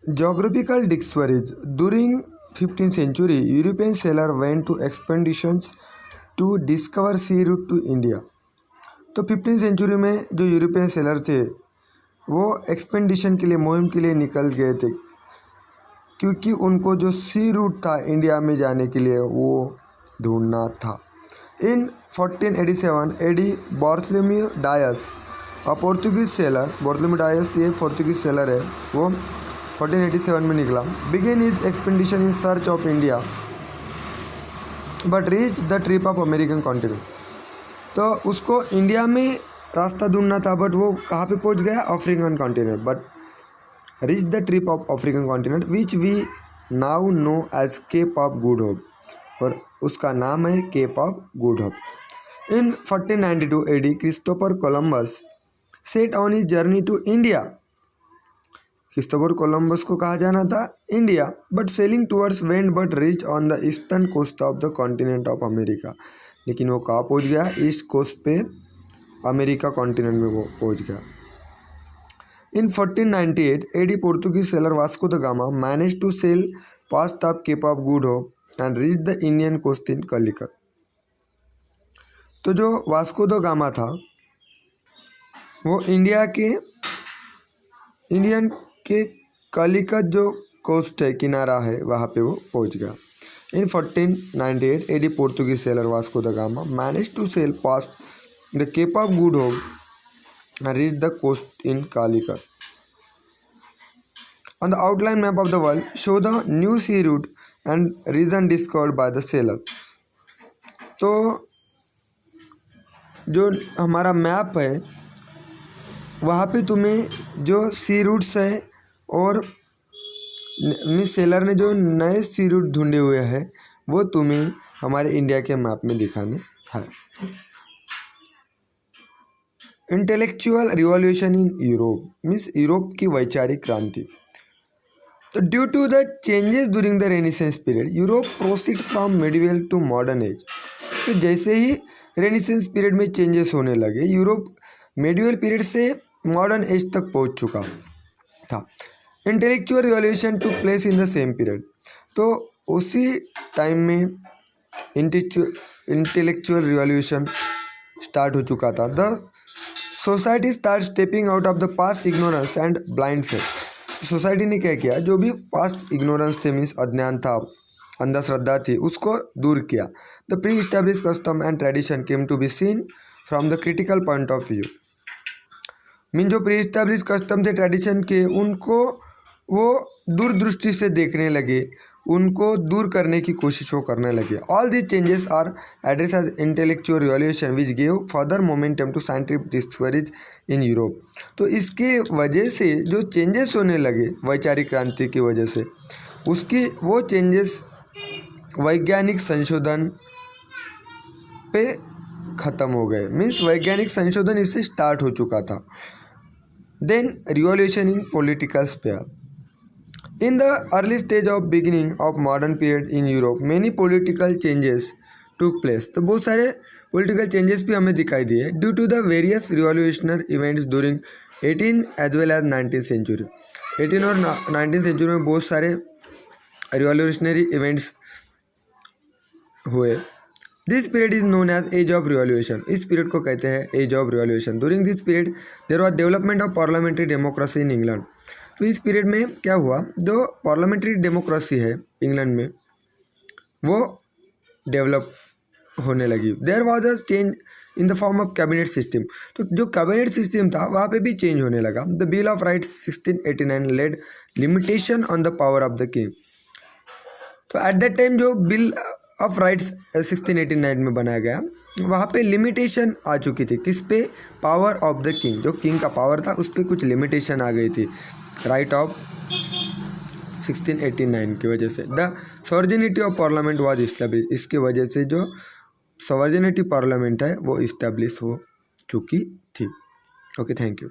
Geographical dictionaries. During 15th century, European sailors went to expeditions to discover sea route to India. तो 15th century में जो European seller थे वो expedition के लिए, मुहिम के लिए निकल गए थे, क्योंकि उनको जो सी रूट था इंडिया में जाने के लिए वो ढूंढना था। इन 1487 एडी बार्थोलोम्यू डायस, अ पोर्तुगीज सेलर, बार्थोलोम्यू डायस ये पोर्तुगीज सेलर है, वो 1487 में निकला। Begin his expedition in search of India but reach the trip of American continent. तो उसको इंडिया में रास्ता ढूंढना था, बट वो कहाँ पे पहुंच गया? African continent. But reach the trip of African continent which we now know as Cape of Good Hope, और उसका नाम है Cape of Good Hope. In 1492 AD Christopher Columbus set on his journey to India. Christopher Columbus को कहा जाना था India, but sailing towards went but reach on the eastern coast of the continent of America. लेकिन वो कहाँ पहुँच गया? East coast पे अमेरिका कॉन्टिनेंट में वो पहुँच गया। In 1498 AD Portuguese sailor Vasco da Gama manage to sail past of Cape of Good Hope and reach the Indian coast in Calicut. तो जो वास्को द गामा था वो इंडियन के कलिकत जो कोस्ट है, किनारा है, वहाँ पे वो पहुँच गया। In 1498 AD Portuguese sailor Vasco da Gama manage to sail past the Cape of Good Hope and reach the coast in Calicut. On the outline map of the world, show the new sea route and region discovered by the sailor. तो जो हमारा map है वहाँ पे तुम्हें जो sea routes है और मिस सेलर ने जो नए सी रूट ढूंढे हुए हैं वो तुम्हें हमारे इंडिया के मैप में दिखाने हैं। Intellectual revolution in Europe, means Europe की वैचारिक क्रांति। तो due to the changes during the renaissance period, Europe proceed from medieval to modern age. तो जैसे ही रेनेसेंस पीरियड में चेंजेस होने लगे, यूरोप मिडिवल पीरियड से मॉडर्न एज तक पहुंच चुका था। Intellectual revolution to place in the same period, तो उसी टाइम में इंटेलेक्चुअल रिवॉल्यूशन स्टार्ट हो चुका था। The society start stepping out of the past ignorance and blind faith. Society ने क्या किया? जो भी पास्ट इग्नोरेंस थे, मीन्स अज्ञान था, अंधश्रद्धा थी, उसको दूर किया। The pre establish custom and tradition came to be seen from the critical point of view. Mean जो प्री इस्टेब्लिश कस्टम थे, ट्रेडिशन के, उनको वो दूरदृष्टि से देखने लगे, उनको दूर करने की कोशिश वो करने लगे। All these changes are address as intellectual revolution which gave further momentum to scientific discoveries in Europe. तो इसके वजह से जो चेंजेस होने लगे वैचारिक क्रांति की वजह से, उसकी वो चेंजेस वैज्ञानिक संशोधन पे ख़त्म हो गए। मीन्स वैज्ञानिक संशोधन इससे स्टार्ट हो चुका था। Then revolution in political sphere. In the early stage of beginning of modern period in Europe, many political changes took place. तो बहुत सारे political changes भी हमें दिखाई दिए due to the various revolutionary events during 18 as well as 19th century. 18 और 19th century में बहुत सारे revolutionary events हुए। This period is known as Age of Revolution. इस period को कहते हैं Age of Revolution. During this period, there was development of parliamentary democracy in England. तो इस पीरियड में क्या हुआ? जो पार्लियामेंट्री डेमोक्रेसी है इंग्लैंड में वो डेवलप होने लगी। There was a change in the form of cabinet system. तो जो कैबिनेट सिस्टम था वहाँ पे भी चेंज होने लगा। The bill of rights 1689 led limitation on the power of the king. तो एट दैट टाइम जो बिल ऑफ राइट्स 1689 में बनाया गया, वहाँ पे लिमिटेशन आ चुकी थी। किस पे? Power of the king. जो किंग का पावर था उस पर कुछ लिमिटेशन आ गई थी राइट ऑफ 1689 की वजह से। The sovereignty of parliament was establish. इसकी वजह से जो सॉवर्जिनिटी पार्लियामेंट है वो इस्टेब्लिश हो चुकी थी। Okay, thank you.